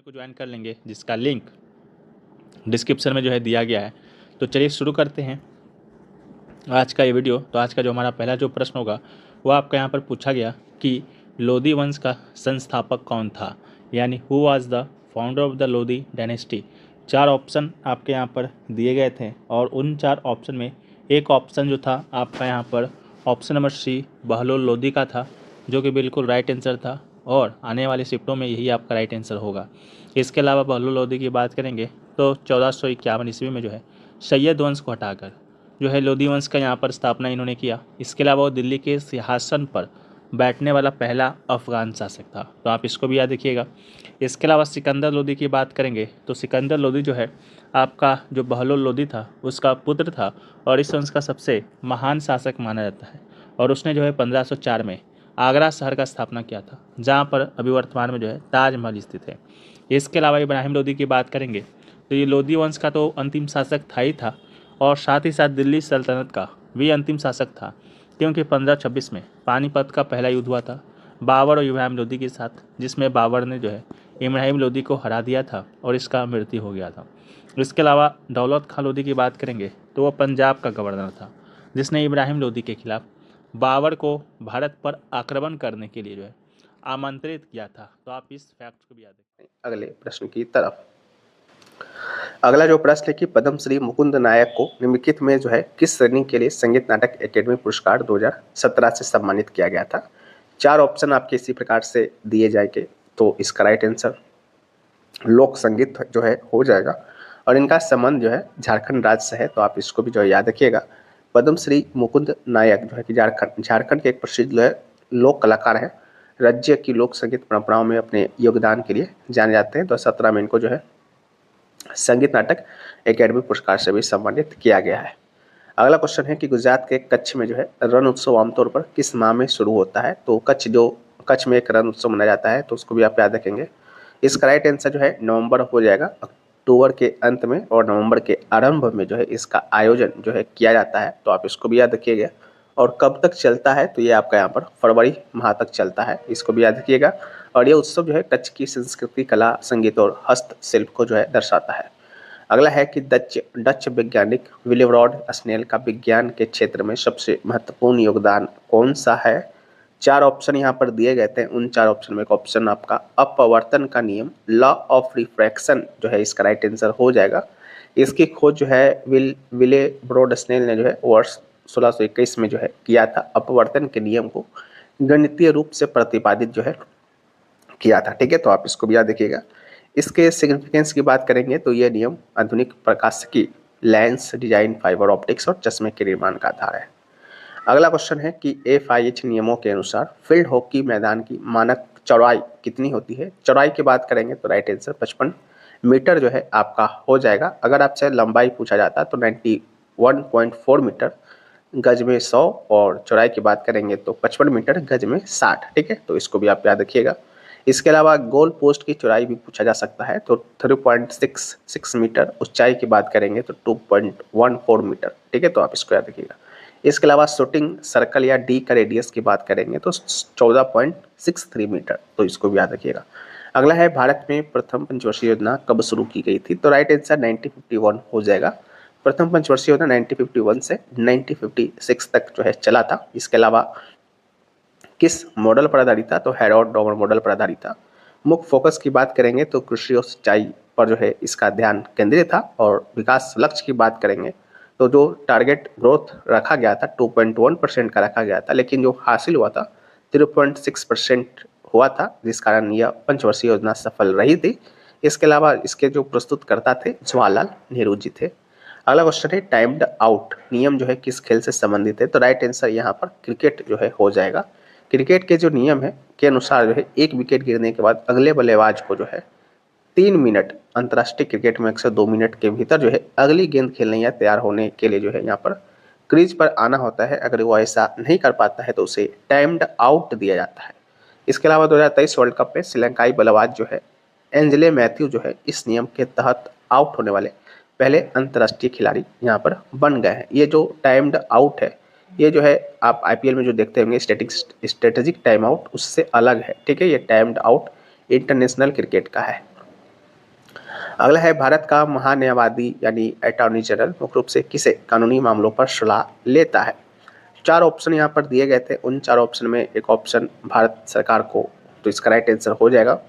को ज्वाइन कर लेंगे, जिसका लिंक डिस्क्रिप्शन में जो है दिया गया है। तो चलिए शुरू करते हैं आज का ये वीडियो। तो आज का जो हमारा पहला जो प्रश्न होगा वो आपका यहाँ पर पूछा गया कि लोधी वंश का संस्थापक कौन था, यानी who was the founder of the Lodhi dynasty. 4 option आपके यहाँ पर दिए गए थे और उन 4 ऑप्शन में एक ऑप्शन जो था आपका यहाँ पर option number C Bahlol Lodi का था, जो कि बिल्कुल राइट आंसर था और आने वाले शिफ्टों में यही आपका राइट आंसर होगा। इसके अलावा बहलोल लोधी की बात करेंगे तो 1451 ईस्वी में जो है सैयद वंश को हटाकर जो है लोधी वंश का यहाँ पर स्थापना इन्होंने किया। इसके अलावा वो दिल्ली के सिंहासन पर बैठने वाला पहला अफगान शासक था, तो आप इसको भी याद रखिएगा। इसके अलावा सिकंदर लोधी की बात करेंगे तो सिकंदर लोधी जो है आपका जो बहलोल लोधी था उसका पुत्र था और इस वंश का सबसे महान शासक माना जाता है और उसने जो है 1504 में आगरा शहर का स्थापना किया था, जहाँ पर अभी वर्तमान में जो है ताजमहल स्थित है। इसके अलावा इब्राहिम लोधी की बात करेंगे तो ये लोधी वंश का तो अंतिम शासक था ही था और साथ ही साथ दिल्ली सल्तनत का भी अंतिम शासक था, क्योंकि 1526 में पानीपत का पहला युद्ध हुआ था बाबर और इब्राहिम लोधी के साथ, जिसमें बाबर ने जो है इब्राहिम लोधी को हरा दिया था और इसका मृत्यु हो गया था। इसके अलावा दौलत खां लोधी की बात करेंगे तो वह पंजाब का गवर्नर था, जिसने इब्राहिम लोधी के खिलाफ बाबर को भारत पर आक्रमण करने के लिए जो है आमंत्रित किया था। तो आप इस फैक्ट को भी याद रखें। अगले प्रश्न की तरफ। अगला जो प्रश्न है कि पद्मश्री मुकुंद नायक को निम्नलिखित में जो है किस श्रेणी के लिए संगीत नाटक एकेडमी पुरस्कार 2017 से सम्मानित किया गया था। 4 ऑप्शन आपके इसी प्रकार से दिए जाएंगे, तो इसका राइट आंसर लोक संगीत जो है हो जाएगा और इनका संबंध जो है झारखंड राज्य से है, तो आप इसको भी जो है याद रखिएगा। पद्मश्री मुकुंद नायक जो है कि झारखंड के एक प्रसिद्ध जो है लोक कलाकार है, राज्य की लोक संगीत परंपराओं में अपने योगदान के लिए जाने जाते हैं। 2017 में इनको जो है संगीत नाटक एकेडमी पुरस्कार से भी सम्मानित किया गया है। अगला क्वेश्चन है कि गुजरात के कच्छ में जो है रण उत्सव आमतौर पर किस माह में शुरू होता है। तो कच्छ में एक रण उत्सव मनाया जाता है, तो उसको भी आप याद रखेंगे। इसका राइट आंसर जो है नवंबर हो जाएगा। अक्टूबर के अंत में और नवंबर के आरंभ में जो है इसका आयोजन जो है किया जाता है, तो आप इसको भी याद रखिएगा। और कब तक चलता है, तो ये आपका यहाँ पर फरवरी माह तक चलता है, इसको भी याद रखिएगा। और ये उत्सव जो है कच्छ की संस्कृति, कला, संगीत और हस्तशिल्प को जो है दर्शाता है। अगला है कि डच वैज्ञानिक विलिब्रॉड स्नेल का विज्ञान के क्षेत्र में सबसे महत्वपूर्ण योगदान कौन सा है। 4 ऑप्शन यहाँ पर दिए गए थे, उन 4 ऑप्शन में एक ऑप्शन आपका अपवर्तन का नियम, लॉ ऑफ रिफ्रैक्शन जो है इसका राइट आंसर हो जाएगा। इसकी खोज जो है विलिब्रॉड स्नेल ने जो है वर्ष 1621 में जो है किया था। अपवर्तन के नियम को गणितीय रूप से प्रतिपादित जो है किया था, ठीक है, तो आप इसको भी याद रखिएगा। इसके सिग्निफिकेंस की बात करेंगे तो यह नियम आधुनिक प्रकाशिकी, लेंस डिजाइन, फाइबर ऑप्टिक्स और चश्मे के निर्माण का आधार है। अगला क्वेश्चन है कि FIH नियमों के अनुसार फील्ड हॉकी मैदान की मानक चौड़ाई कितनी होती है। चौड़ाई की बात करेंगे तो राइट आंसर 55 मीटर जो है आपका हो जाएगा। अगर आपसे लंबाई पूछा जाता तो 91.4 मीटर, गज में 100 और चौड़ाई की बात करेंगे तो 55 मीटर, गज में 60, ठीक है, तो इसको भी आप याद रखिएगा। इसके अलावा गोल पोस्ट की चौड़ाई भी पूछा जा सकता है, तो 3.66 मीटर, ऊंचाई की बात करेंगे तो 2.14 मीटर, ठीक है, तो आप इसको याद रखिएगा। इसके अलावा शूटिंग सर्कल या डी का रेडियस की बात करेंगे तो 14.63 मीटर, तो इसको भी याद रखिएगा। अगला है भारत में प्रथम पंचवर्षीय योजना कब शुरू की गई थी। तो राइट आंसर 1951 हो जाएगा। प्रथम पंचवर्षीय योजना 1951 से 1956 तक जो है चला था। इसके अलावा किस मॉडल पर आधारित था, तो हैरोल्ड डॉमर मॉडल पर आधारित था। मुख्य फोकस की बात करेंगे तो कृषि और सिंचाई पर जो है इसका ध्यान केंद्रित था। और विकास लक्ष्य की बात करेंगे तो जो टारगेट ग्रोथ रखा गया था 2.1% का रखा गया था, लेकिन जो हासिल हुआ था 3.6% हुआ था, जिस कारण यह पंचवर्षीय योजना सफल रही थी। इसके अलावा इसके जो प्रस्तुतकर्ता थे जवाहरलाल नेहरू जी थे। अगला क्वेश्चन है टाइम्ड आउट नियम जो है किस खेल से संबंधित है। तो राइट आंसर यहाँ पर क्रिकेट जो है हो जाएगा। क्रिकेट के जो नियम है के अनुसार जो है एक विकेट गिरने के बाद अगले बल्लेबाज को जो है 3 मिनट, अंतर्राष्ट्रीय क्रिकेट में अक्सर 2 मिनट के भीतर जो है अगली गेंद खेलने या तैयार होने के लिए जो है यहाँ पर क्रीज पर आना होता है। अगर वो ऐसा नहीं कर पाता है तो उसे टाइम्ड आउट दिया जाता है। इसके अलावा 2023 वर्ल्ड कप में श्रीलंकाई बल्लेबाज जो है एंजले मैथ्यू जो है इस नियम के तहत आउट होने वाले पहले अंतर्राष्ट्रीय खिलाड़ी यहाँ पर बन गए हैं। ये जो टाइम्ड आउट है, ये जो है आप IPL में जो देखते होंगे स्ट्रेटेजिक टाइम आउट, उससे अलग है, ठीक है। ये टाइम्ड आउट इंटरनेशनल क्रिकेट का है। अगला है भारत का महान्यायवादी यानी अटॉर्नी जनरल मुख्य रूप से किसे कानूनी मामलों पर सलाह लेता है। 4 ऑप्शन यहाँ पर दिए गए थे, उन 4 ऑप्शन में एक ऑप्शन भारत सरकार को, तो इसका राइट आंसर हो जाएगा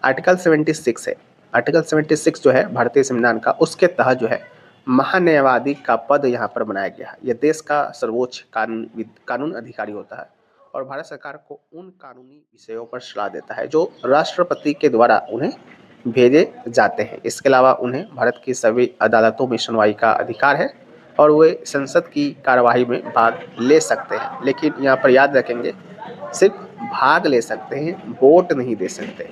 आर्टिकल 76 है। आर्टिकल 76 जो है भारतीय संविधान का, उसके तहत जो है महान्यायवादी का पद यहाँ पर बनाया गया है। यह देश का सर्वोच्च कानून अधिकारी होता है और भारत सरकार को उन कानूनी विषयों पर सलाह देता है जो राष्ट्रपति के द्वारा उन्हें भेजे जाते हैं। इसके अलावा उन्हें भारत की सभी अदालतों में सुनवाई का अधिकार है और वे संसद की कार्यवाही में भाग ले सकते हैं, लेकिन यहाँ पर याद रखेंगे सिर्फ भाग ले सकते हैं, वोट नहीं दे सकते।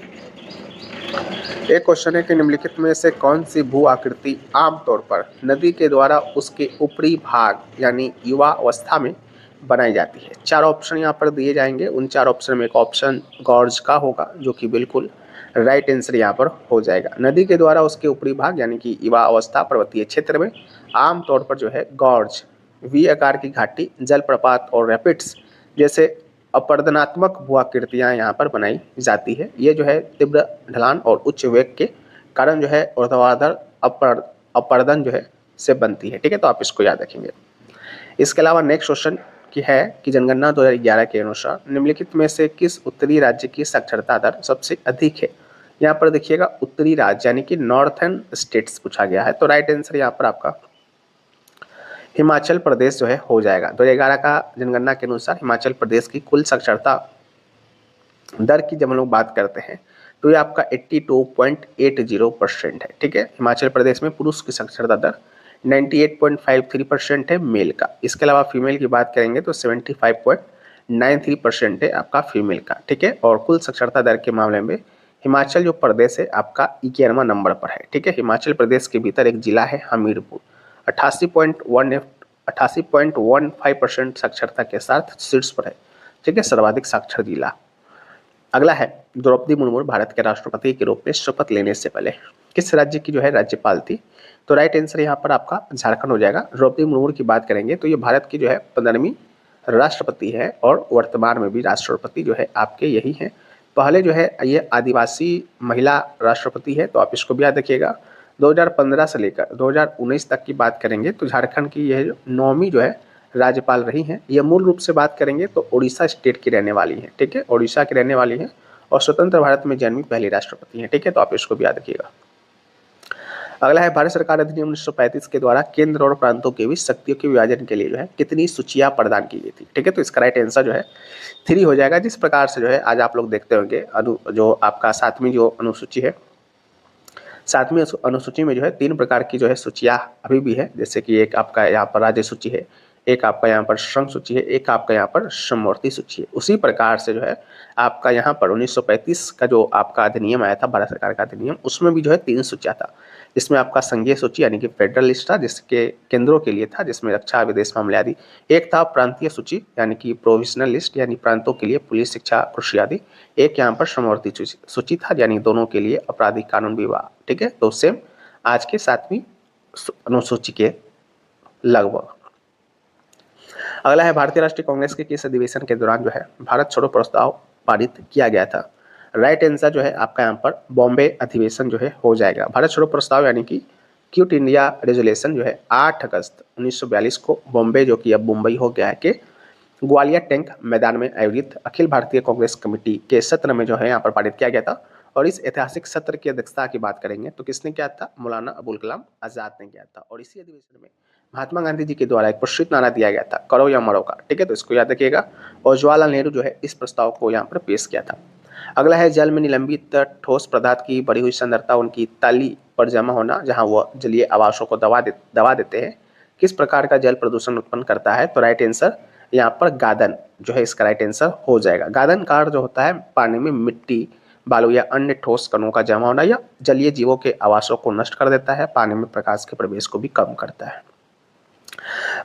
एक क्वेश्चन है कि निम्नलिखित में से कौन सी भू आकृति आमतौर पर नदी के द्वारा उसके ऊपरी भाग यानी युवा अवस्था में बनाई जाती है। 4 ऑप्शन यहाँ पर दिए जाएंगे, उन 4 ऑप्शन में एक ऑप्शन गॉर्ज का होगा जो कि बिल्कुल राइट आंसर यहाँ पर हो जाएगा। नदी के द्वारा उसके ऊपरी भाग यानी कि युवा अवस्था पर्वतीय क्षेत्र में आमतौर पर जो है गॉर्ज, वी आकार की घाटी, जलप्रपात और रैपिड्स जैसे अपरदनात्मक भू आकृतियाँ यहाँ पर बनाई जाती है। ये जो है तीव्र ढलान और उच्च वेग के कारण जो है ऊर्ध्वाधर अपरदन जो है से बनती है। ठीक है, तो आप इसको याद रखेंगे। इसके अलावा नेक्स्ट क्वेश्चन की है कि जनगणना 2011 के अनुसार निम्नलिखित में से किस उत्तरी राज्य की साक्षरता दर सबसे अधिक है। यहाँ पर देखिएगा उत्तरी राज्य यानी कि नॉर्थर्न स्टेट्स पूछा गया है, तो राइट आंसर यहाँ पर आपका हिमाचल प्रदेश जो है हो जाएगा। 2011 का जनगणना के अनुसार हिमाचल प्रदेश की कुल साक्षरता दर की जब हम लोग बात करते हैं तो ये आपका 82.80% है। ठीक है, हिमाचल प्रदेश में पुरुष की साक्षरता दर 98.53% है मेल का। इसके अलावा फीमेल की बात करेंगे तो 75.93% है आपका फीमेल का। ठीक है, और कुल साक्षरता दर के मामले में हिमाचल जो प्रदेश है आपका 11वां नंबर पर है। ठीक है, हिमाचल प्रदेश के भीतर एक जिला है हमीरपुर, 88.15% साक्षरता के साथ शीर्ष पर है। ठीक है, सर्वाधिक साक्षर जिला। अगला है द्रौपदी मुर्मू भारत के राष्ट्रपति के रूप में शपथ लेने से पहले किस राज्य की जो है राज्यपाल थी, तो राइट आंसर यहाँ पर आपका झारखंड हो जाएगा। द्रौपदी मुर्मू की बात करेंगे तो ये भारत की जो है 15वीं राष्ट्रपति है और वर्तमान में भी राष्ट्रपति जो है आपके यही हैं। पहले जो है ये आदिवासी महिला राष्ट्रपति है, तो आप इसको भी याद रखिएगा। 2015 से लेकर 2019 तक की बात करेंगे तो झारखंड की यह 9वीं जो है राज्यपाल रही हैं। ये मूल रूप से बात करेंगे तो उड़ीसा स्टेट की रहने वाली हैं। ठीक है, उड़ीसा की रहने वाली हैं और स्वतंत्र भारत में जन्मी पहली राष्ट्रपति हैं। ठीक है, तो आप इसको भी याद रखिएगा। अगला है भारत सरकार अधिनियम 1935 के द्वारा केंद्र और प्रांतों के बीच शक्तियों के विभाजन के लिए जो है कितनी सूचियां प्रदान की गई थी। ठीक है, तो इसका राइट आंसर जो है 3 हो जाएगा। जिस प्रकार से जो है आज आप लोग देखते होंगे जो आपका 7वीं जो अनुसूची है, 7वीं अनुसूची में जो है 3 प्रकार की जो है सूचियां अभी भी है। जैसे कि एक आपका यहाँ पर राज्य सूची है, एक आपका यहाँ पर श्रम सूची है, एक आपका यहाँ पर समवर्ती सूची है। उसी प्रकार से जो है आपका यहाँ पर 1935 का जो आपका अधिनियम आया था, भारत सरकार का अधिनियम, उसमें भी जो है 3 सूचियाँ था, जिसमें आपका संघीय सूची यानी कि फेडरल लिस्ट था जिसके केंद्रों के लिए था, जिसमें रक्षा विदेश मामले आदि। एक था प्रांतीय सूची यानी कि प्रोविजनल लिस्ट यानी प्रांतों के लिए पुलिस, शिक्षा, कृषि आदि। एक यहाँ पर समवर्ती सूची था यानी दोनों के लिए आपराधिक कानून विभाग। ठीक है, तो सेम आज के 7वीं अनुसूची के लगभग। अगला है भारतीय राष्ट्रीय कांग्रेस के किस अधिवेशन के दौरान जो है भारत छोड़ो प्रस्ताव पारित किया गया था। राइट आंसर जो है आपका यहाँ पर बॉम्बे अधिवेशन जो है हो जाएगा। भारत छोड़ो प्रस्ताव यानी कि क्विट इंडिया रेजोल्यूशन जो है 8 अगस्त 1942 को बॉम्बे, जो कि अब मुंबई हो गया है, के ग्वालियर टैंक मैदान में आयोजित अखिल भारतीय कांग्रेस कमेटी के सत्र में जो है यहाँ पर पारित किया गया था। और इस ऐतिहासिक सत्र की अध्यक्षता की बात करेंगे तो किसने किया था, मौलाना अबुल कलाम आजाद ने किया था। और इसी अधिवेशन में महात्मा गांधी जी के द्वारा एक प्रसिद्ध नारा दिया गया था, करो या मरो का। ठीक है, तो इसको याद रखिएगा। और जवाहरलाल नेहरू जो है इस प्रस्ताव को यहाँ पर पेश किया था। अगला है जल में निलंबित ठोस पदार्थ की बढ़ी हुई सांद्रता उनकी तली पर जमा होना, जहाँ वह जलीय आवासों को दबा देते हैं, किस प्रकार का जल प्रदूषण उत्पन्न करता है। तो राइट आंसर यहाँ पर गादन जो है इसका राइट आंसर हो जाएगा। गादन का अर्थ जो होता है पानी में मिट्टी, बालू या अन्य ठोस कणों का जमा होना या जलीय जीवों के आवासों को नष्ट कर देता है, पानी में प्रकाश के प्रवेश को भी कम करता है।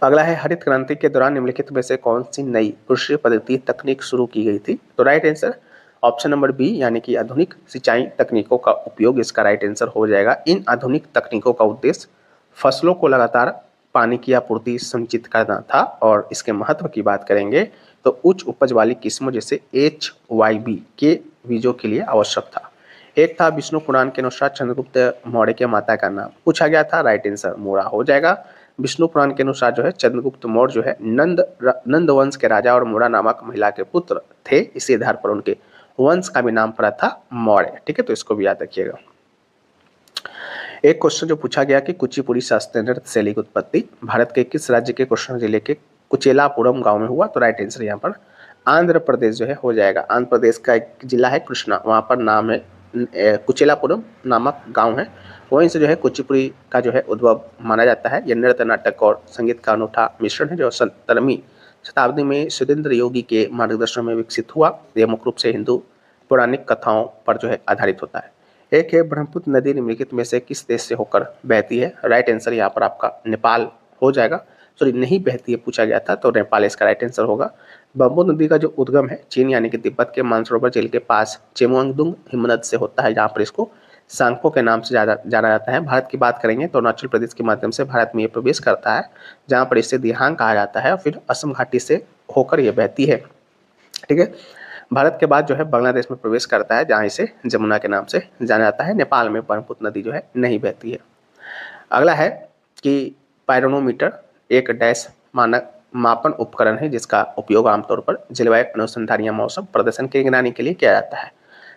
अगला है हरित क्रांति के दौरान निम्नलिखित में से कौन सी नई कृषि पद्धति तकनीक शुरू की गई थी। तो right answer option number B यानी कि आधुनिक सिंचाई तकनीकों का उपयोग इसका राइट आंसर हो जाएगा। इन आधुनिक तकनीकों का उद्देश्य फसलों को लगातार पानी की आपूर्ति सुनिश्चित करना था। और इसके महत्व की बात करेंगे तो उच्च उपज वाली किस्मों जैसे HYB के बीजों के लिए आवश्यक था। एक था विष्णु पुराण के अनुसार चंद्रगुप्त मौर्य के माता का नाम पूछा गया था, राइट आंसर मूड़ा हो जाएगा। विष्णु पुराण के अनुसार जो है चंद्रगुप्त मौर्य जो है नंद वंश के राजा और मूड़ा नामक महिला के पुत्र थे, इसी आधार पर उनके वंश का भी नाम पड़ा था मौर्य। ठीक है, तो इसको भी याद रखिएगा। एक क्वेश्चन जो पूछा गया कि कुचिपुड़ी शास्त्रीय नृत्य शैली की उत्पत्ति भारत के किस राज्य के कृष्ण जिले के कुचेलापुरम गांव में हुआ, तो राइट आंसर यहाँ पर आंध्र प्रदेश जो है हो जाएगा। आंध्र प्रदेश का एक जिला है कृष्णा, वहाँ पर नाम है कुचेलापुरम नामक गांव है, वहीं से जो है कुचिपुड़ी का जो है उद्भव माना जाता है। यह नृत्य, नाटक और संगीत का अनूठा मिश्रण है जो 17वीं शताब्दी में सुरेंद्र योगी के मार्गदर्शन में विकसित हुआ। यह मुख्य रूप से हिंदू पौराणिक कथाओं पर जो है आधारित होता है। एक है ब्रह्मपुत्र नदी निम्नलिखित में से किस देश से होकर बहती है, राइट आंसर यहाँ पर आपका नेपाल हो जाएगा। सॉरी, नहीं बहती है पूछा गया था, तो नेपाल इसका राइट आंसर होगा। ब्रह्मपुत्र नदी का जो उद्गम है चीन यानी कि तिब्बत के मानसरोवर झील के पास चेमुआंगदुंग हिमनद से होता है, जहाँ पर इसको सांगपो के नाम से जाना जाता है। भारत की बात करेंगे तो अरुणाचल प्रदेश के माध्यम से भारत में ये प्रवेश करता है, जहाँ पर इसे दिहांग कहा जाता है, और फिर असम घाटी से होकर ये बहती है। ठीक है, भारत के बाद जो है बांग्लादेश में प्रवेश करता है, जहाँ इसे जमुना के नाम से जाना जाता है। नेपाल में ब्रह्मपुत्र नदी जो है नहीं बहती है। अगला है कि पायरोनोमीटर एक डैश मानक मापन उपकरण है जिसका उपयोग आमतौर पर जलवायु अनुसंधान या मौसम प्रदर्शन की निगरानी के लिए किया जाता है।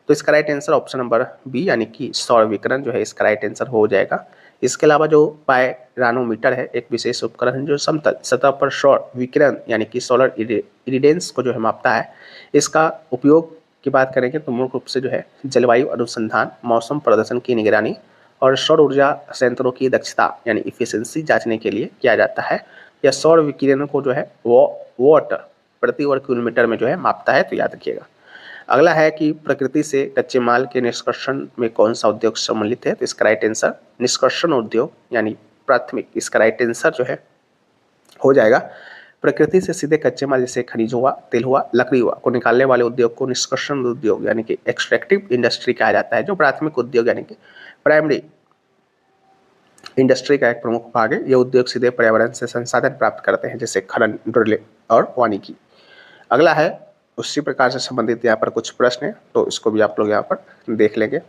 तो इसका right answer option number B यानी कि सौर विकिरण जो है इसका राइट आंसर हो जाएगा। इसके अलावा जो पायरोनोमीटर है एक विशेष उपकरण है जो समतल सतह पर सौर विकिरण यानी कि सोलर इरिडेंस को जो है मापता है। इसका उपयोग की बात करेंगे तो मुख्य रूप से जो है जलवायु अनुसंधान, मौसम प्रदर्शन की निगरानी और सौर ऊर्जा संयंत्रों की दक्षता यानी इफिशिएंसी जांचने के लिए किया जाता है। यह सौर विकिरण को जो है वॉट प्रति वर्ग किलोमीटर में जो है मापता है, तो याद रखिएगा। अगला है कि प्रकृति से कच्चे माल के निष्कर्षण में कौन सा उद्योग सम्मिलित है, तो इसका राइट आंसर निष्कर्षण उद्योग यानी प्राथमिक, इसका राइट आंसर जो है हो जाएगा। प्रकृति से सीधे कच्चे माल जैसे खनिज हुआ, तेल हुआ, लकड़ी हुआ को निकालने वाले उद्योग को निष्कर्षण उद्योग यानी कि एक्सट्रैक्टिव इंडस्ट्री कहा जाता है। जो प्राथमिक उद्योग यानी कि प्राइमरी इंडस्ट्री का एक प्रमुख भाग है। ये उद्योग सीधे पर्यावरण से संसाधन प्राप्त करते हैं जैसे खनन, ड्रिलिंग और वानिकी। अगला है उसी प्रकार से संबंधित यहाँ पर कुछ प्रश्न है, तो इसको भी आप लोग यहाँ पर देख लेंगे।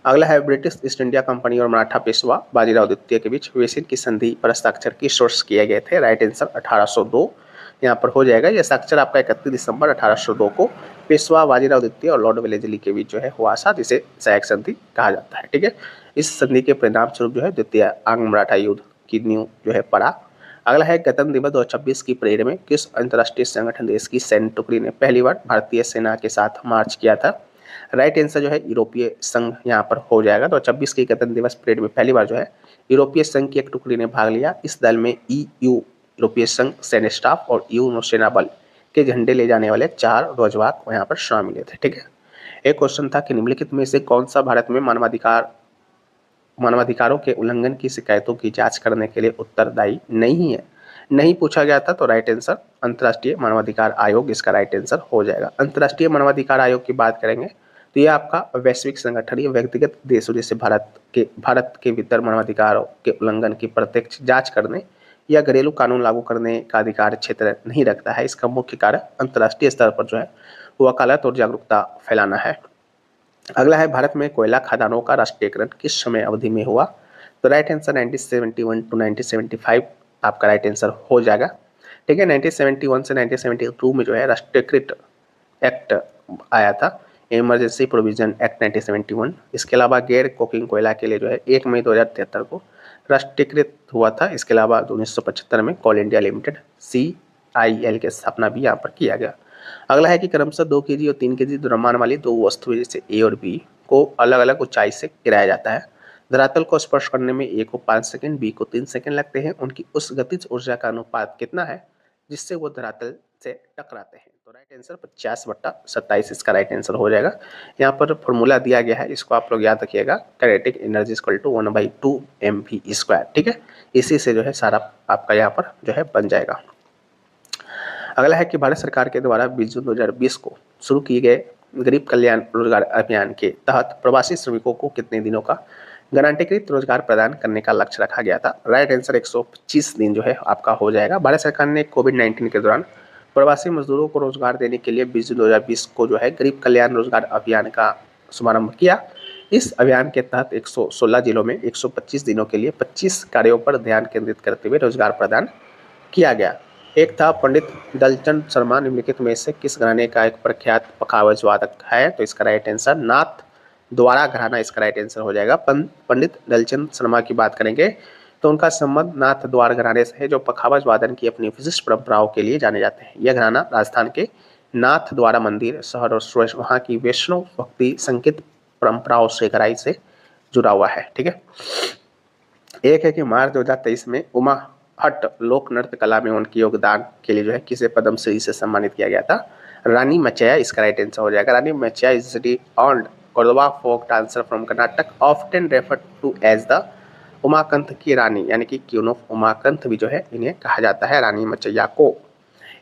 अगला है ब्रिटिश ईस्ट इंडिया कंपनी और मराठा पेशवा बाजीराव द्वितीय के बीच वेसिन की संधि पर हस्ताक्षर किस वर्ष किए गए थे, राइट आंसर 1802 यहाँ पर हो जाएगा। यह हस्ताक्षर आपका 31 दिसंबर 1802 को पेशवा बाजीराव द्वितीय और लॉर्ड वेलेस्ली के बीच जो है हुआ था, जिसे सहायक संधि कहा जाता है। ठीक है, इस संधि के परिणाम स्वरूप जो है द्वितीय आंग्ल मराठा युद्ध की नींव जो है पड़ा। अगला है गणतंत्र दिवस 2026 की परेड में किस अंतर्राष्ट्रीय संगठन देश की सैन्य टुकड़ी ने पहली बार भारतीय सेना के साथ मार्च किया था, राइट आंसर जो है यूरोपीय संघ यहाँ पर हो जाएगा। तो 26 की गणतंत्र दिवस परेड में पहली बार जो है यूरोपीय संघ की एक टुकड़ी ने भाग लिया। इस दल में EU यूरोपीय संघ सैन्य स्टाफ और EU नौसेना बल के झंडे ले जाने वाले 4 ध्वजवाहक यहाँ पर शामिल थे। ठीक है, एक क्वेश्चन था कि निम्नलिखित में से कौन सा भारत में मानवाधिकारों के उल्लंघन की शिकायतों की जांच करने के लिए उत्तरदायी नहीं है, नहीं पूछा गया था, तो राइट आंसर अंतर्राष्ट्रीय मानवाधिकार आयोग इसका राइट आंसर हो जाएगा। अंतर्राष्ट्रीय मानवाधिकार आयोग की बात करेंगे तो ये आपका वैश्विक संगठन है, व्यक्तिगत देशों जैसे भारत के भीतर मानवाधिकारों के उल्लंघन की प्रत्यक्ष जांच करने या घरेलू कानून लागू करने का अधिकार क्षेत्र नहीं रखता है। इसका मुख्य कार्य अंतर्राष्ट्रीय स्तर पर जो है वकालत और जागरूकता फैलाना है। अगला है भारत में कोयला खदानों का राष्ट्रीयकरण किस समय अवधि में हुआ, तो राइट आंसर 1971 टू 1975 आपका राइट आंसर हो जाएगा। ठीक है, 1971 से 1972 में जो है राष्ट्रीयकृत एक्ट आया था, इमरजेंसी प्रोविजन एक्ट 1971। इसके अलावा गैर कोकिंग कोयला के लिए जो है 1 मई 2073 को राष्ट्रीयकृत हुआ था। इसके अलावा 1975 में कोल इंडिया लिमिटेड CIL की स्थापना भी यहाँ पर किया गया। अगला है कि क्रमशः 2 kg और 3 kg द्रव्यमान वाली दो वस्तुएं जैसे A और B को अलग अलग ऊंचाई से गिराया जाता है। धरातल को स्पर्श करने में A को 5 सेकंड, B को 3 सेकंड लगते हैं। उनकी उस गतिज ऊर्जा का अनुपात कितना है जिससे वो धरातल से टकराते हैं, तो राइट आंसर 50/27 इसका राइट आंसर हो जाएगा। यहाँ पर फॉर्मूला दिया गया है, इसको आप लोग याद रखिएगा, kinetic energy equal to 1/2 mv²। ठीक है, इसी से जो है सारा आपका यहाँ पर जो है बन जाएगा। अगला है कि भारत सरकार के द्वारा 20 जून 2020 को शुरू किए गए गरीब कल्याण रोजगार अभियान के तहत प्रवासी श्रमिकों को कितने दिनों का गारंटीकृत रोजगार प्रदान करने का लक्ष्य रखा गया था, राइट आंसर 125 दिन जो है आपका हो जाएगा। भारत सरकार ने कोविड-19 के दौरान प्रवासी मजदूरों को रोजगार देने के लिए 20 जून 2020 को जो है गरीब कल्याण रोजगार अभियान का शुभारंभ किया। इस अभियान के तहत 116 जिलों में 125 दिनों के लिए 25 कार्यों पर ध्यान केंद्रित करते हुए रोजगार प्रदान किया गया। एक था पंडित दलचंद शर्मा, निम्नलिखित में से किस घराने का एक प्रख्यात पखावज वादक है? तो इसका राइट आंसर नाथ द्वारा घराना इसका राइट आंसर हो जाएगा। पंडित दलचंद शर्मा की बात करेंगे तो उनका संबंध नाथ द्वार घराने से है, जो पखावज वादन की अपनी विशिष्ट परंपराओं के लिए जाने जाते हैं। यह घराना राजस्थान के नाथ द्वारा मंदिर शहर और वहाँ की वैष्णव भक्ति संकेत परंपराओं से गहराई से जुड़ा हुआ है। ठीक है। एक है कि मार्च 2023 में उमा हट लोक नृत्य कला में उनके योगदान के लिए जो है किसे पद्मश्री से सम्मानित किया गया था? रानी मचैया इसका राइट आंसर हो जाएगा। Rani Machaiah is renowned Korava folk dancer from Karnataka, often referred to as the Umakanth की रानी, यानी कि क्वीन ऑफ उमाकंठ भी जो है इन्हें कहा जाता है, रानी मचैया को।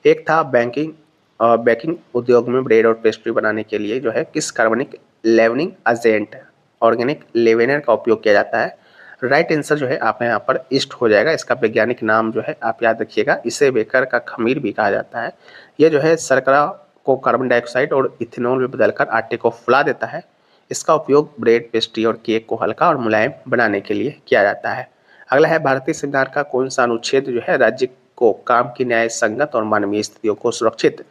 एक था बेकिंग उद्योग में ब्रेड और पेस्ट्री बनाने के लिए जो है किस कार्बनिक लेवनिंग एजेंट ऑर्गेनिक लेवेनर का उपयोग किया जाता है? राइट आंसर जो है आपका यहाँ पर ईस्ट हो जाएगा। इसका वैज्ञानिक नाम जो है आप याद रखिएगा, इसे बेकर का खमीर भी कहा जाता है। यह जो है शर्करा को कार्बन डाइऑक्साइड और इथेनॉल में बदलकर आटे को फुला देता है। इसका उपयोग ब्रेड, पेस्ट्री और केक को हल्का और मुलायम बनाने के लिए किया जाता है। अगला है भारतीय संविधान का कौन सा अनुच्छेद जो है राज्य को काम की न्याय संगत और मानवीय स्थितियों को सुरक्षित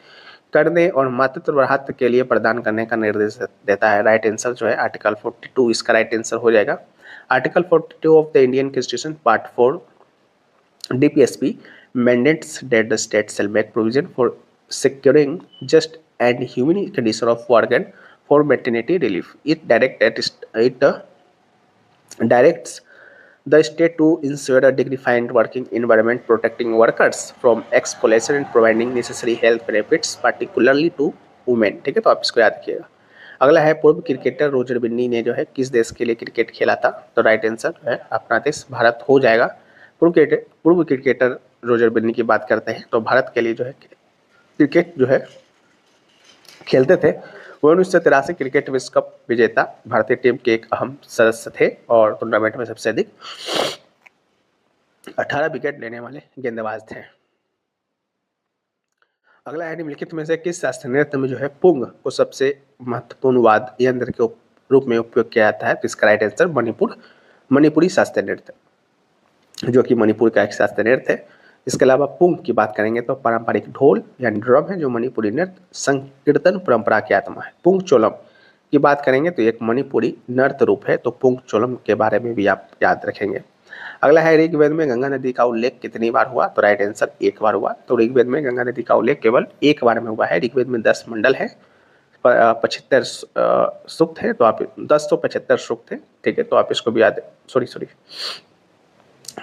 करने और मातृत्व राहत के लिए प्रदान करने का निर्देश देता है? राइट आंसर जो है आर्टिकल 42 इसका राइट आंसर हो जाएगा। Article 42 of the Indian constitution part 4 DPSP mandates that the state shall make provision for securing just and humane condition of work and for maternity relief. It directs the state to ensure a dignified working environment, protecting workers from exploitation and providing necessary health benefits, particularly to women. ठीक है, तो आप इसको याद रखिएगा। अगला है पूर्व क्रिकेटर रोजर बिन्नी ने जो है किस देश के लिए क्रिकेट खेला था? तो राइट आंसर है अपना देश भारत हो जाएगा। पूर्व क्रिकेटर रोजर बिन्नी की बात करते हैं तो भारत के लिए जो है क्रिकेट जो है खेलते थे। वो 1983 क्रिकेट विश्व कप विजेता भारतीय टीम के एक अहम सदस्य थे और टूर्नामेंट में सबसे अधिक 18 विकेट लेने वाले गेंदबाज थे। अगला है निम्नलिखित में से किस शास्त्रीय नृत्य में जो है पुंग को सबसे महत्वपूर्ण वाद्य यंत्र के रूप में उपयोग किया जाता है? तो इसका राइट आंसर मणिपुरी शास्त्रीय नृत्य, जो कि मणिपुर का एक शास्त्रीय नृत्य है। इसके अलावा पुंग की बात करेंगे तो पारंपरिक ढोल यानी ड्रम है, जो मणिपुरी नृत्य संकीर्तन परंपरा की आत्मा है। पुंग चोलम की बात करेंगे तो एक मणिपुरी नृत्य रूप है, तो पुंग चोलम के बारे में भी आप याद रखेंगे। अगला है ऋग्वेद में गंगा नदी का उल्लेख कितनी बार हुआ? तो राइट आंसर एक बार हुआ। तो ऋग्वेद में गंगा नदी का उल्लेख केवल एक बार में हुआ है। ऋग्वेद में 10 मंडल है, 75 सूक्त है, तो आप 10 तो 75 सूक्त है। ठीक है, तो आप इसको भी याद सॉरी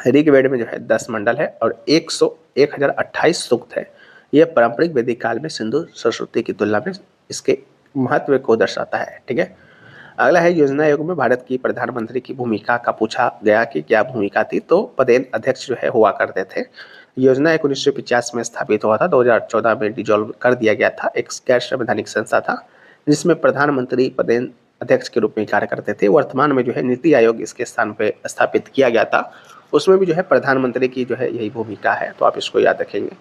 ऋग्वेद में जो है 10 मंडल है और 1028 सूक्त है। यह पारंपरिक वैदिक काल में सिंधु सरस्वती की तुलना में इसके महत्व को दर्शाता है। ठीक है। अगला है योजना आयोग में भारत की प्रधानमंत्री की भूमिका का पूछा गया कि क्या भूमिका थी? तो पदेन अध्यक्ष जो है हुआ करते थे। योजना आयोग 1950 में स्थापित हुआ था, 2014 में डिजोल्व कर दिया गया था। एक गैर संवैधानिक संस्था था जिसमें प्रधानमंत्री पदेन अध्यक्ष के रूप में कार्य करते थे। वर्तमान में जो है नीति आयोग इसके स्थान पर स्थापित किया गया था, उसमें भी जो है प्रधानमंत्री की जो है यही भूमिका है, तो आप इसको याद रखेंगे।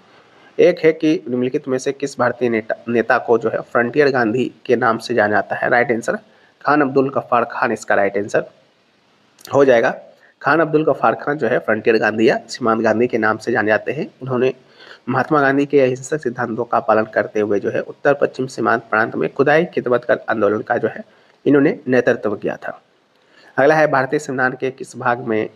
एक है कि निम्नलिखित में से किस भारतीय नेता को जो है फ्रंटियर गांधी के नाम से जाना जाता है? राइट आंसर खान अब्दुल गफ्फार खान इसका राइट आंसर हो जाएगा। खान अब्दुल गफ्फार खान जो है फ्रंटियर गांधी या सीमांत गांधी के नाम से जाने जाते हैं। उन्होंने महात्मा गांधी के अहिंसक सिद्धांतों का पालन करते हुए जो है उत्तर पश्चिम सीमांत प्रांत में खुदाई खिदमत कर आंदोलन का जो है इन्होंने नेतृत्व किया था। अगला है भारतीय संविधान के किस भाग में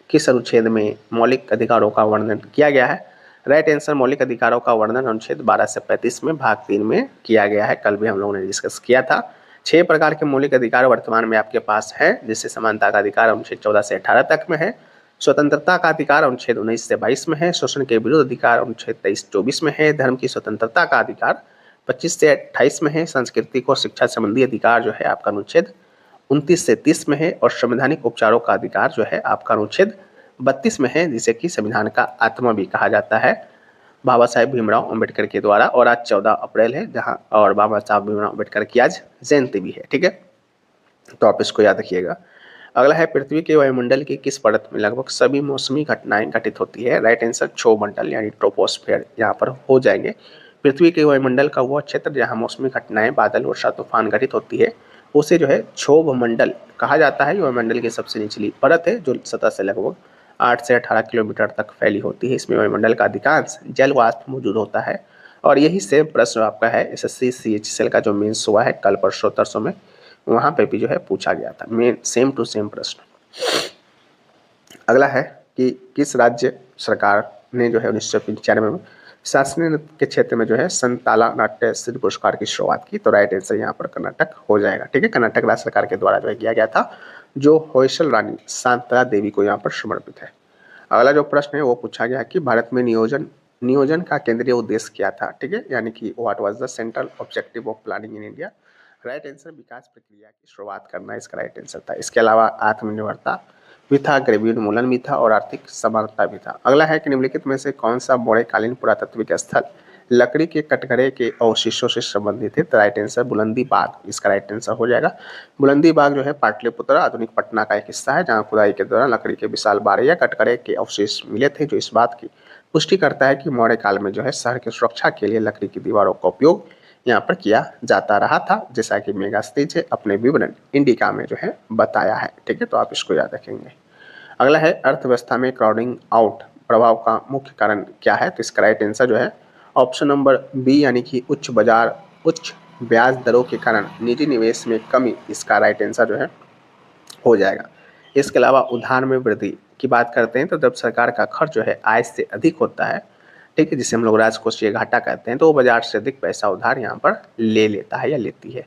किस अनुच्छेद में मौलिक अधिकारों का वर्णन किया गया है? राइट आंसर मौलिक अधिकारों का वर्णन अनुच्छेद 12 से 35 में भाग 3 में किया गया है। कल भी हम लोगों ने डिस्कस किया था। 6 प्रकार के मौलिक अधिकार वर्तमान में आपके पास है, जिससे समानता का अधिकार अनुच्छेद 14 से 18 तक में है, स्वतंत्रता का अधिकार अनुच्छेद 19 से 22 में है, शोषण के विरुद्ध अधिकार अनुच्छेद 23-24 में है, धर्म की स्वतंत्रता का अधिकार 25 से 28 में है, संस्कृति को शिक्षा संबंधी अधिकार जो है आपका अनुच्छेद 29 से 30 में है, और संवैधानिक उपचारों का अधिकार जो है आपका अनुच्छेद 32 में है, जिसे कि संविधान का आत्मा भी कहा जाता है बाबा साहेब भीमराव अंबेडकर के द्वारा। और आज 14 अप्रैल है जहां और बाबा साहेब भीमराव अंबेडकर की आज जयंती भी है। ठीक है, तो आप इसको याद रखिएगा। अगला है पृथ्वी के वायुमंडल की किस परत में लगभग सभी मौसमी घटनाएं घटित होती है? राइट आंसर क्षोभमंडल यानी ट्रोपोस्फेयर यहाँ पर हो जाएंगे। पृथ्वी के वायुमंडल का वह क्षेत्र जहाँ मौसमी घटनाएं बादल वर्षा तूफान घटित होती है उसे जो है क्षोभ मंडल कहा जाता है। वायुमंडल की सबसे निचली परत है जो सतह से लगभग 8 से 18 किलोमीटर तक फैली होती है। इसमें वायुमंडल का अधिकांश जल वाष्प मौजूद होता है। और यही सेम प्रश्न आपका है एसएससी सीएचएसएल का जो मेंस हुआ है कल परसों तरसों में, वहां पे भी जो है पूछा गया था मेन सेम टू सेम प्रश्न। अगला है कि किस राज्य सरकार ने जो है 1995 में शास्त्रीय नृत्य के क्षेत्र में जो है संताला नाट्य सिद्धि पुरस्कार की शुरुआत की। तो राइट आंसर यहाँ पर कर्नाटक हो जाएगा। ठीक है, कर्नाटक राज्य सरकार के द्वारा जो है किया गया था, जो होयसल रानी शांतला देवी को यहाँ पर समर्पित है। अगला जो प्रश्न है वो पूछा गया कि भारत में नियोजन का केंद्रीय उद्देश्य क्या था। ठीक है, यानी कि what was the central objective of planning in India. Right answer विकास प्रक्रिया की शुरुआत करना इसका राइट आंसर था। इसके अलावा आत्मनिर्भरता भी था, गरीबी उन्मूलन भी था और आर्थिक समानता भी था। अगला है कि निम्नलिखित में से कौन सा मौर्यकालीन पुरातात्विक स्थल लकड़ी के कटघरे के अवशेषों से संबंधित है। तो राइट आंसर बुलंदी बाग इसका राइट आंसर हो जाएगा। बुलंदी बाग जो है पाटलिपुत्र आधुनिक पटना का एक हिस्सा है, जहां खुदाई के दौरान लकड़ी के विशाल बाड़े या कटघरे के अवशेष मिले थे, जो इस बात की पुष्टि करता है कि मौर्य काल में जो है शहर की सुरक्षा के लिए लकड़ी की दीवारों का उपयोग यहाँ पर किया जाता रहा था, जैसा कि मेगास्टेज है अपने विवरण इंडिका में जो है बताया है। ठीक है, तो आप इसको याद रखेंगे। अगला है अर्थव्यवस्था में क्राउडिंग आउट प्रभाव का मुख्य कारण क्या है। तो इसका राइट आंसर जो है ऑप्शन नंबर बी, यानी कि उच्च ब्याज दरों के कारण निजी निवेश में कमी, इसका राइट आंसर जो है हो जाएगा। इसके अलावा उधार में वृद्धि की बात करते हैं तो जब सरकार का खर्च जो है आय से अधिक होता है, ठीक है, जिसे हम लोग राजकोषीय घाटा कहते हैं, तो वो बाजार से अधिक पैसा उधार यहाँ पर ले लेता है या लेती है।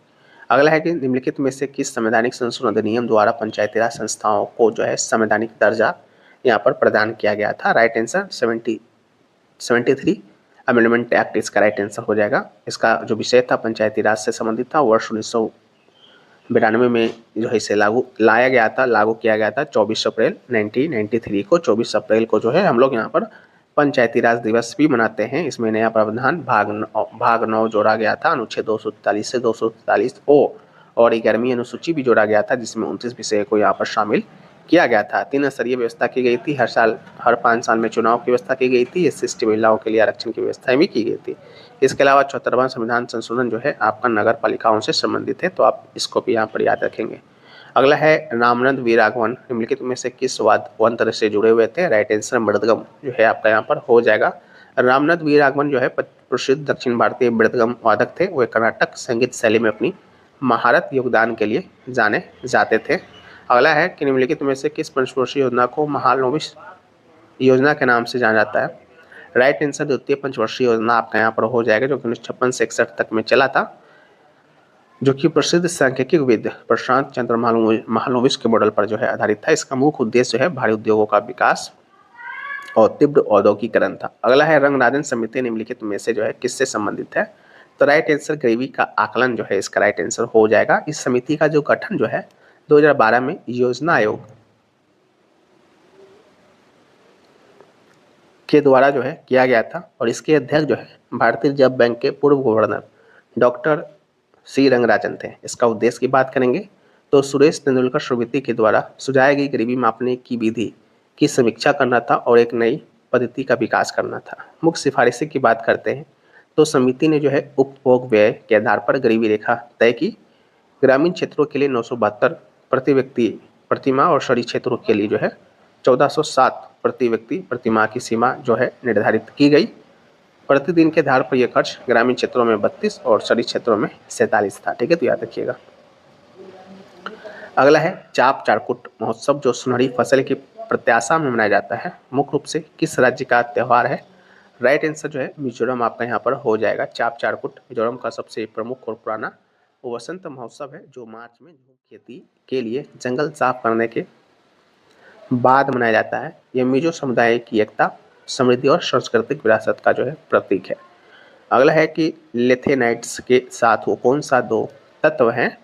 अगला है कि निम्नलिखित में से किस संवैधानिक संशोधन अधिनियम द्वारा पंचायती राज संस्थाओं को जो है संवैधानिक दर्जा यहाँ पर प्रदान किया गया था। राइट आंसर 73 अमेंडमेंट एक्ट इसका राइट आंसर हो जाएगा। इसका जो विषय था पंचायती राज से संबंधित था। वर्ष 1992 में जो है इसे लागू किया गया था 24 अप्रैल 1993 को। 24 अप्रैल को जो है हम लोग यहाँ पर पंचायती राज दिवस भी मनाते हैं। इसमें नया प्रावधान भाग 9 जोड़ा गया था, अनुच्छेद 243 से 243 ओ, और 11वीं अनुसूची भी जोड़ा गया था, जिसमें 29 विषय को यहाँ पर शामिल किया गया था। 3 स्तरीय व्यवस्था की गई थी, हर 5 साल में चुनाव की व्यवस्था की गई थी। एससी महिलाओं के लिए आरक्षण की व्यवस्था भी की गई थी। इसके अलावा 74वां संविधान संशोधन जो है आपका नगर पालिकाओं से संबंधित है, तो आप इसको भी यहाँ पर याद रखेंगे। अगला है रामनंद वीरागमन निम्नलिखित में से किस वाद्य से जुड़े हुए थे। राइट आंसर मृदगम जो है आपका यहाँ पर हो जाएगा। रामनंद वीरागमन जो है प्रसिद्ध दक्षिण भारतीय मृदगम वादक थे। वे कर्नाटक संगीत शैली में अपनी महारत योगदान के लिए जाने जाते थे। अगला है कि निम्नलिखित में से किस पंचवर्षीय योजना को महालनोबिस योजना के नाम से जाना जाता है। राइट आंसर द्वितीय पंचवर्षीय योजना आपका यहाँ पर हो जाएगा, जो कि 1956 से 61 तक में चला था, जो कि प्रसिद्ध सांख्यिकीविद प्रशांत चंद्र महालनोबिस के मॉडल पर जो है आधारित था। इसका मुख्य उद्देश्य जो है भारी उद्योगों का विकास और तीव्र औद्योगिकरण था। अगला है रंगराजन समिति निम्नलिखित में से जो है किससे संबंधित है। तो राइट आंसर गरीबी का आकलन जो है इसका राइट आंसर हो जाएगा। इस समिति का जो गठन जो है 2012 में योजना आयोग के द्वारा जो है किया गया था, और इसके अध्यक्ष जो है भारतीय रिजर्व बैंक के पूर्व गवर्नर डॉक्टर सी रंगराजन थे। इसका उद्देश्य की बात करेंगे तो सुरेश तेंदुलकर समिति के द्वारा सुझाई गई गरीबी मापने की विधि की समीक्षा करना था और एक नई पद्धति का विकास करना था। मुख्य सिफारिशें की बात करते हैं तो समिति ने जो है उपभोग व्यय के आधार पर गरीबी रेखा तय की। ग्रामीण क्षेत्रों के लिए 972 प्रति व्यक्ति प्रतिमाह और शहरी क्षेत्रों के लिए जो है 1407 प्रति व्यक्ति प्रतिमाह की सीमा जो है निर्धारित की गई। प्रतिदिन के आधार पर यह खर्च ग्रामीण क्षेत्रों में 32 और शहरी क्षेत्रों में 47 था। ठीक है, तो याद रखिएगा। अगला है चाप चारकुट महोत्सव, जो सुनहरी फसल की प्रत्याशा में मनाया जाता है, मुख्य रूप से किस राज्य का त्यौहार है। राइट आंसर जो है मिजोरम आपका यहाँ पर हो जाएगा। चाप चारकुट मिजोरम का सबसे प्रमुख और पुराना वसंत महोत्सव है, जो मार्च में खेती के लिए जंगल साफ करने के बाद मनाया जाता है। यह मिजो समुदाय की एकता, समृद्धि और सांस्कृतिक विरासत का जो है प्रतीक है। अगला है कि लेथेनाइट्स के साथ वो कौन सा 2 तत्व हैं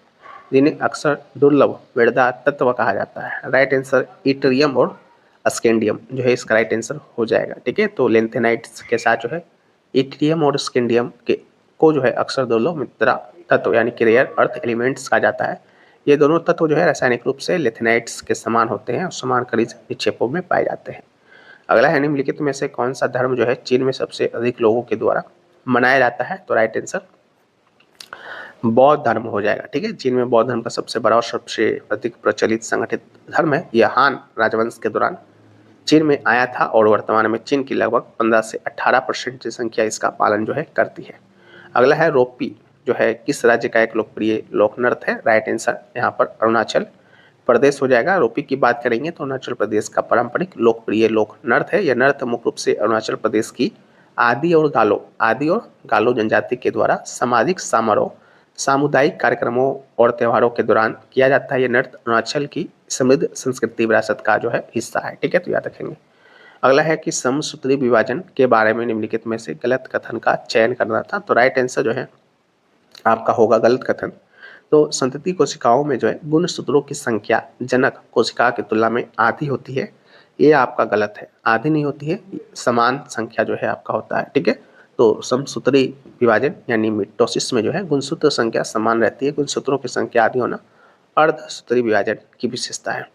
जिन्हें अक्सर दुर्लभ वेरदा तत्व कहा जाता है। राइट आंसर इट्रियम और स्कैंडियम जो है इसका राइट आंसर हो जाएगा। ठीक है, तो लेथेनाइट्स के साथ जो है इट्रियम और स्कैंडियम को जो है अक्सर दुर्लभ मित्रा तत्व यानी कि रेयर अर्थ एलिमेंट्स कहा जाता है। ये दोनों तत्व जो है रासायनिक रूप से लेथेनाइट्स के समान होते हैं और समान खनिज निक्षेपों में पाए जाते हैं। अगला है निम्नलिखित में से कौन सा धर्म जो है चीन में सबसे अधिक लोगों के द्वारा मनाया जाता है। तो राइट आंसर बौद्ध धर्म हो जाएगा। ठीक है, चीन में बौद्ध धर्म का सबसे बड़ा और सबसे अधिक प्रचलित संगठित धर्म है। यह हान राजवंश के दौरान चीन में आया था और वर्तमान में चीन की लगभग 15 से 18% जनसंख्या इसका पालन जो है करती है। अगला है रोपी, जो है किस राज्य का एक लोकप्रिय लोक नृत्य है। राइट आंसर यहाँ पर अरुणाचल प्रदेश हो जाएगा। रोपी की बात करेंगे तो अरुणाचल प्रदेश का पारंपरिक लोकप्रिय लोक नृत्य है। यह नृत्य मुख्य रूप से अरुणाचल प्रदेश की आदि और गालो जनजाति के द्वारा सामाजिक समारोह, सामुदायिक कार्यक्रमों और त्योहारों के दौरान किया जाता है। यह नृत्य अरुणाचल की समृद्ध संस्कृति विरासत का जो है हिस्सा है। ठीक है, तो याद रखेंगे। अगला है कि समसूत्री विभाजन के बारे में निम्नलिखित में से गलत कथन का चयन करना था। तो राइट आंसर जो है आपका होगा गलत कथन। तो संतति कोशिकाओं में जो है गुणसूत्रों की संख्या जनक कोशिका की तुलना में आधी होती है, ये आपका गलत है। आधी नहीं होती है, समान संख्या जो है आपका होता है। ठीक है, तो समसूत्री विभाजन यानी मिटोसिस में जो है गुणसूत्र संख्या समान रहती है, गुणसूत्रों की संख्या आधी होना अर्धसूत्री विभाजन की विशेषता है।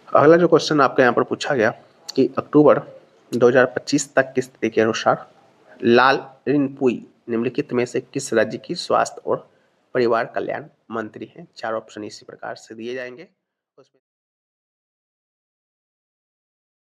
अगला जो क्वेश्चन आपके यहाँ पर पूछा गया कि अक्टूबर 2025 तक की स्थिति के अनुसार लाल रिनपुई निम्नलिखित में से किस राज्य की स्वास्थ्य और परिवार कल्याण मंत्री हैं। 4 ऑप्शन इसी प्रकार से दिए जाएंगे उसमें